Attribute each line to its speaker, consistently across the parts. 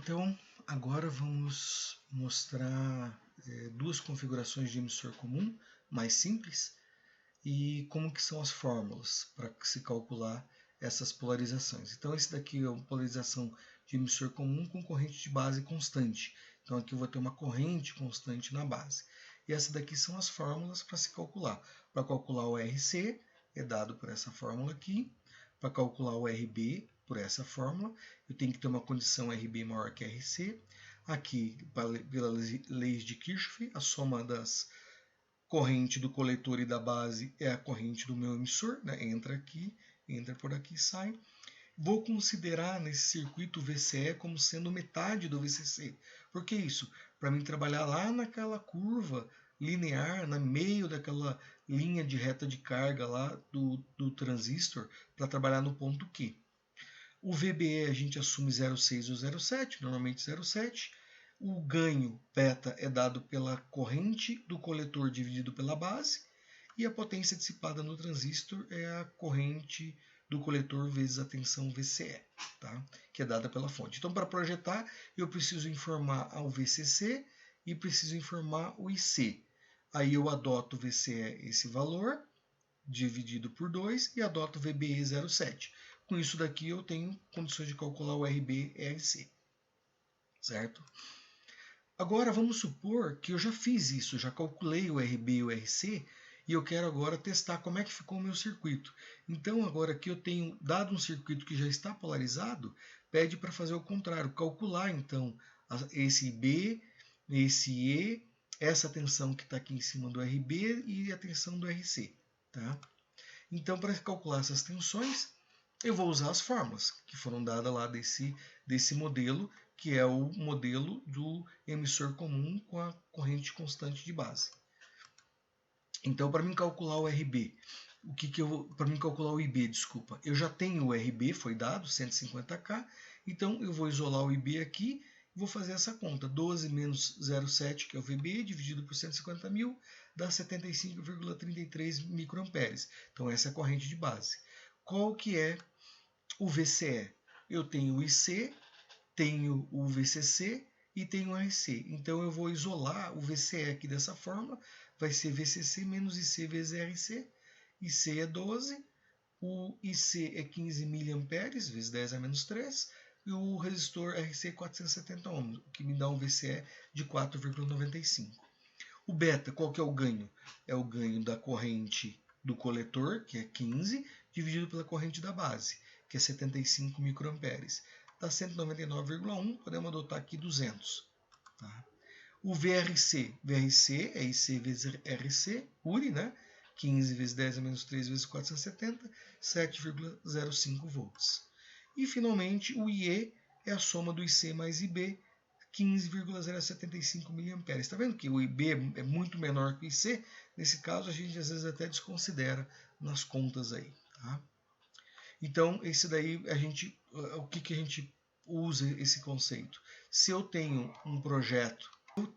Speaker 1: Então, agora vamos mostrar duas configurações de emissor comum mais simples e como que são as fórmulas para se calcular essas polarizações. Então, esse daqui é uma polarização de emissor comum com corrente de base constante. Então, aqui eu vou ter uma corrente constante na base. E essa daqui são as fórmulas para se calcular. Para calcular o RC, é dado por essa fórmula aqui. Para calcular o RB, por essa fórmula, eu tenho que ter uma condição RB maior que RC. Aqui, pela lei de Kirchhoff, a soma das corrente do coletor e da base é a corrente do meu emissor, né? Entra aqui, entra por aqui e sai. Vou considerar nesse circuito o VCE como sendo metade do VCC. Por que isso? Para mim trabalhar lá naquela curva linear, no meio daquela linha de reta de carga lá do transistor, para trabalhar no ponto Q. O VBE a gente assume 0,6 ou 0,7, normalmente 0,7. O ganho beta é dado pela corrente do coletor dividido pela base. E a potência dissipada no transistor é a corrente do coletor vezes a tensão VCE, tá? Que é dada pela fonte. Então, para projetar, eu preciso informar ao VCC e preciso informar o IC. Aí eu adoto o VCE esse valor, dividido por 2, e adoto o VBE 0,7. Com isso daqui eu tenho condições de calcular o RB e RC, certo? Agora vamos supor que eu já fiz isso, já calculei o RB e o RC, e eu quero agora testar como é que ficou o meu circuito. Então agora que eu tenho dado um circuito que já está polarizado, pede para fazer o contrário, calcular então esse B, esse E, essa tensão que está aqui em cima do RB e a tensão do RC. Tá? Então, para calcular essas tensões, eu vou usar as fórmulas que foram dadas lá desse modelo, que é o modelo do emissor comum com a corrente constante de base. Então, para mim calcular o RB, para mim calcular o IB, desculpa, eu já tenho o RB, foi dado, 150K, então eu vou isolar o IB aqui e vou fazer essa conta. 12 menos 0,7, que é o VB, dividido por 150.000, dá 75,33 microamperes. Então essa é a corrente de base. Qual que é o VCE? Eu tenho o IC, tenho o VCC e tenho o RC. Então eu vou isolar o VCE aqui dessa forma, vai ser VCC menos IC vezes RC. IC é 12, o IC é 15 mA vezes 10 a menos 3, e o resistor RC é 470 ohms, o que me dá um VCE de 4,95. O beta, qual que é o ganho? É o ganho da corrente do coletor, que é 15, dividido pela corrente da base, que é 75 microamperes. Dá 199,1, podemos adotar aqui 200. Tá? O VRC é IC vezes RC, URI, né? 15 vezes 10 a menos 3 vezes 470, 7,05 volts. E, finalmente, o IE é a soma do IC mais IB, 15,075 mA. Está vendo que o IB é muito menor que o IC? Nesse caso, a gente às vezes até desconsidera nas contas aí. Tá? Então, esse daí, o que a gente usa esse conceito? Se eu tenho um projeto,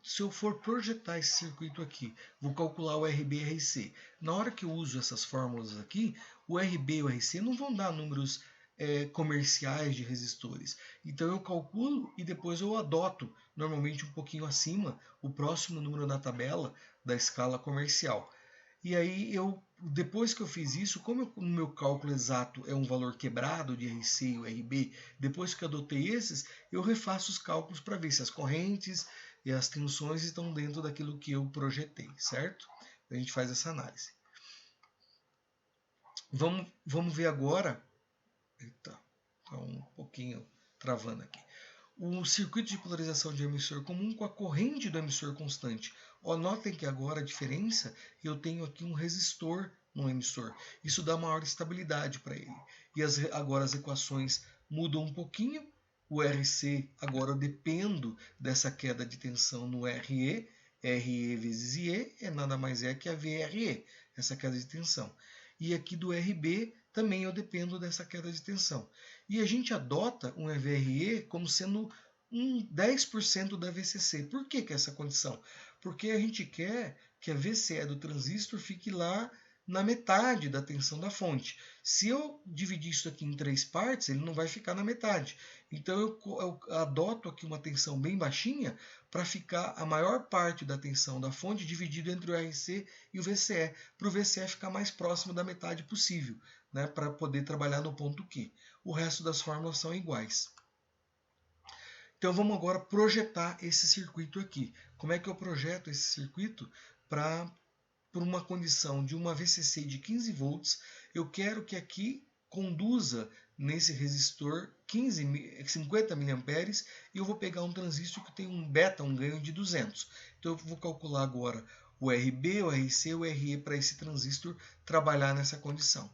Speaker 1: se eu for projetar esse circuito aqui, vou calcular o RB e RC. Na hora que eu uso essas fórmulas aqui, o RB e o RC não vão dar números comerciais de resistores. Então eu calculo e depois eu adoto, normalmente um pouquinho acima, o próximo número da tabela da escala comercial. E aí depois que eu fiz isso, como no meu cálculo exato é um valor quebrado de RC e o RB, depois que eu adotei esses, eu refaço os cálculos para ver se as correntes e as tensões estão dentro daquilo que eu projetei, certo? A gente faz essa análise. Vamos ver agora. Eita, está um pouquinho travando aqui. O circuito de polarização de emissor comum com a corrente do emissor constante. Notem que agora a diferença, eu tenho aqui um resistor no emissor. Isso dá maior estabilidade para ele. E agora as equações mudam um pouquinho. O RC, agora eu dependo dessa queda de tensão no RE. RE vezes IE é nada mais que a VRE, essa queda de tensão. E aqui do RB também eu dependo dessa queda de tensão. E a gente adota um VRE como sendo 10% da VCC. Por que essa condição? Porque a gente quer que a VCE do transistor fique lá na metade da tensão da fonte. Se eu dividir isso aqui em 3 partes, ele não vai ficar na metade. Então eu adoto aqui uma tensão bem baixinha para ficar a maior parte da tensão da fonte dividido entre o RC e o VCE, para o VCE ficar mais próximo da metade possível, né, para poder trabalhar no ponto Q. O resto das fórmulas são iguais. Então vamos agora projetar esse circuito aqui. Como é que eu projeto esse circuito por uma condição de uma VCC de 15 volts? Eu quero que aqui conduza nesse resistor 50 mA e eu vou pegar um transistor que tem um beta, um ganho de 200. Então eu vou calcular agora o RB, o RC, o RE para esse transistor trabalhar nessa condição.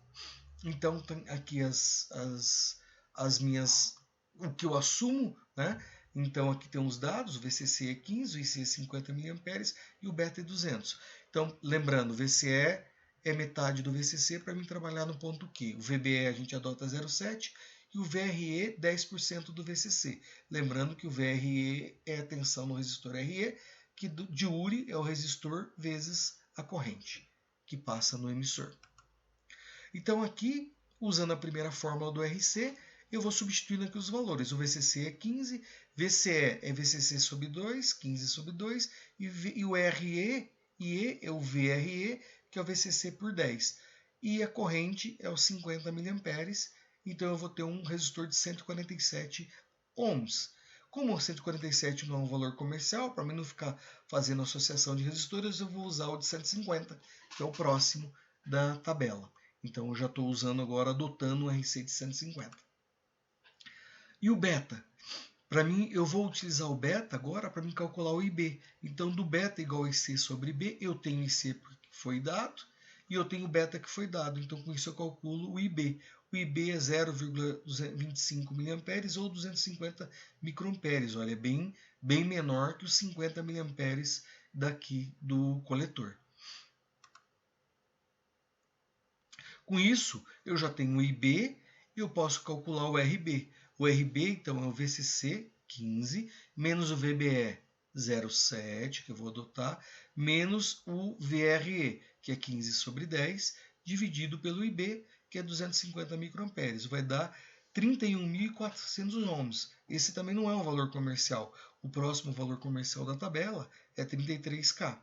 Speaker 1: Então tem aqui as minhas, o que eu assumo, né? Então aqui tem os dados, o VCC é 15, o IC é 50 mA e o beta é 200. Então, lembrando, o VCE é metade do VCC para mim trabalhar no ponto Q. O VBE a gente adota 0,7 e o VRE 10% do VCC. Lembrando que o VRE é a tensão no resistor RE, que de Uri é o resistor vezes a corrente que passa no emissor. Então aqui, usando a primeira fórmula do RC, eu vou substituindo aqui os valores. O VCC é 15, VCE é VCC sobre 2, 15 sobre 2, e o RE e é o VRE, que é o VCC por 10. E a corrente é os 50 mA, então eu vou ter um resistor de 147 ohms. Como o 147 não é um valor comercial, para mim não ficar fazendo associação de resistores, eu vou usar o de 150, que é o próximo da tabela. Então eu já estou usando agora, adotando um RC de 150. E o beta? Para mim, eu vou utilizar o beta agora para me calcular o IB. Então, do beta igual a IC sobre IB, eu tenho IC que foi dado e eu tenho o beta que foi dado. Então, com isso eu calculo o IB. O IB é 0,25 mA ou 250 microamperes. Olha, é bem menor que os 50 mA daqui do coletor. Com isso, eu já tenho o IB e eu posso calcular o RB. O RB, então, é o VCC, 15, menos o VBE, 0,7, que eu vou adotar, menos o VRE, que é 15 sobre 10, dividido pelo IB, que é 250 microamperes. Vai dar 31.400 ohms. Esse também não é um valor comercial. O próximo valor comercial da tabela é 33K.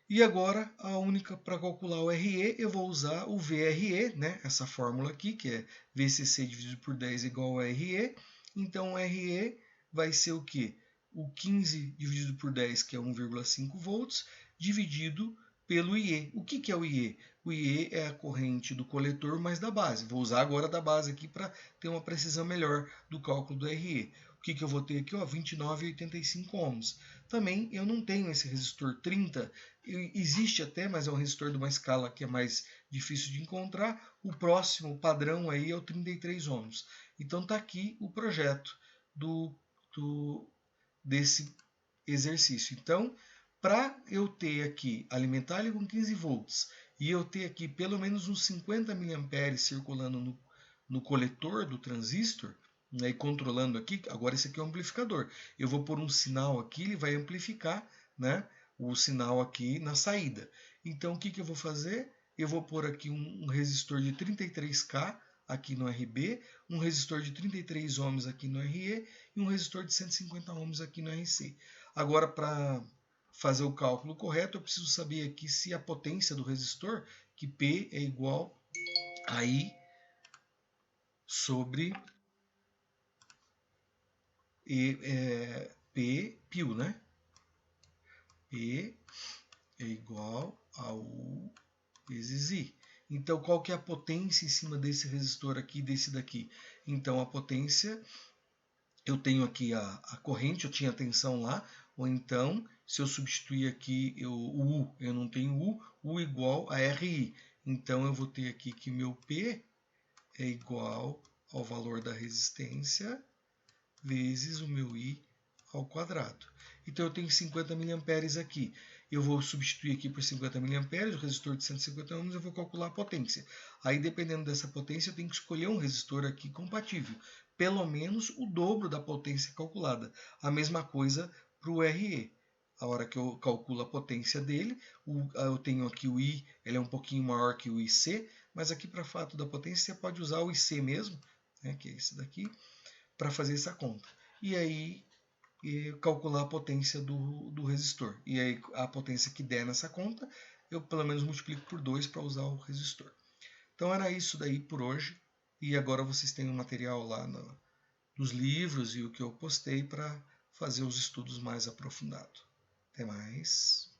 Speaker 1: E agora, a única para calcular o RE, eu vou usar o VRE, né? Essa fórmula aqui, que é VCC dividido por 10 igual a RE. Então, o RE vai ser o quê? O 15 dividido por 10, que é 1,5 volts, dividido pelo IE. O que é o IE? O IE é a corrente do coletor mais da base. Vou usar agora da base aqui para ter uma precisão melhor do cálculo do RE. O que eu vou ter aqui? 29,85 ohms. Também eu não tenho esse resistor 30, existe até, mas é um resistor de uma escala que é mais difícil de encontrar. O próximo padrão aí é o 33 ohms. Então está aqui o projeto desse exercício. Então, para eu ter aqui, alimentar ele com 15 volts e eu ter aqui pelo menos uns 50 mA circulando no coletor do transistor, né, e controlando aqui, agora esse aqui é um amplificador. Eu vou pôr um sinal aqui, ele vai amplificar, né, o sinal aqui na saída. Então o que eu vou fazer? Eu vou pôr aqui um resistor de 33K aqui no RB, um resistor de 33 ohms aqui no RE e um resistor de 150 ohms aqui no RC. Agora, para fazer o cálculo correto, eu preciso saber aqui se a potência do resistor, que P é igual a I sobre P, π, né? P é igual a U vezes I. Então, qual que é a potência em cima desse resistor aqui, desse daqui? Então, a potência, eu tenho aqui a corrente, eu tinha a tensão lá, ou então, se eu substituir aqui o U, eu não tenho U igual a RI. Então, eu vou ter aqui que meu P é igual ao valor da resistência vezes o meu I ao quadrado. Então eu tenho 50 mA aqui. Eu vou substituir aqui por 50 mA, o resistor de 150 ohms, eu vou calcular a potência. Aí, dependendo dessa potência, eu tenho que escolher um resistor aqui compatível. Pelo menos o dobro da potência calculada. A mesma coisa para o RE. a hora que eu calculo a potência dele. Eu tenho aqui o I, ele é um pouquinho maior que o IC, mas aqui para fato da potência você pode usar o IC mesmo, né, que é esse daqui, para fazer essa conta. E aí calcular a potência do resistor. E aí a potência que der nessa conta, eu pelo menos multiplico por 2 para usar o resistor. Então era isso daí por hoje. E agora vocês têm um material lá nos livros e o que eu postei para fazer os estudos mais aprofundados. Até mais.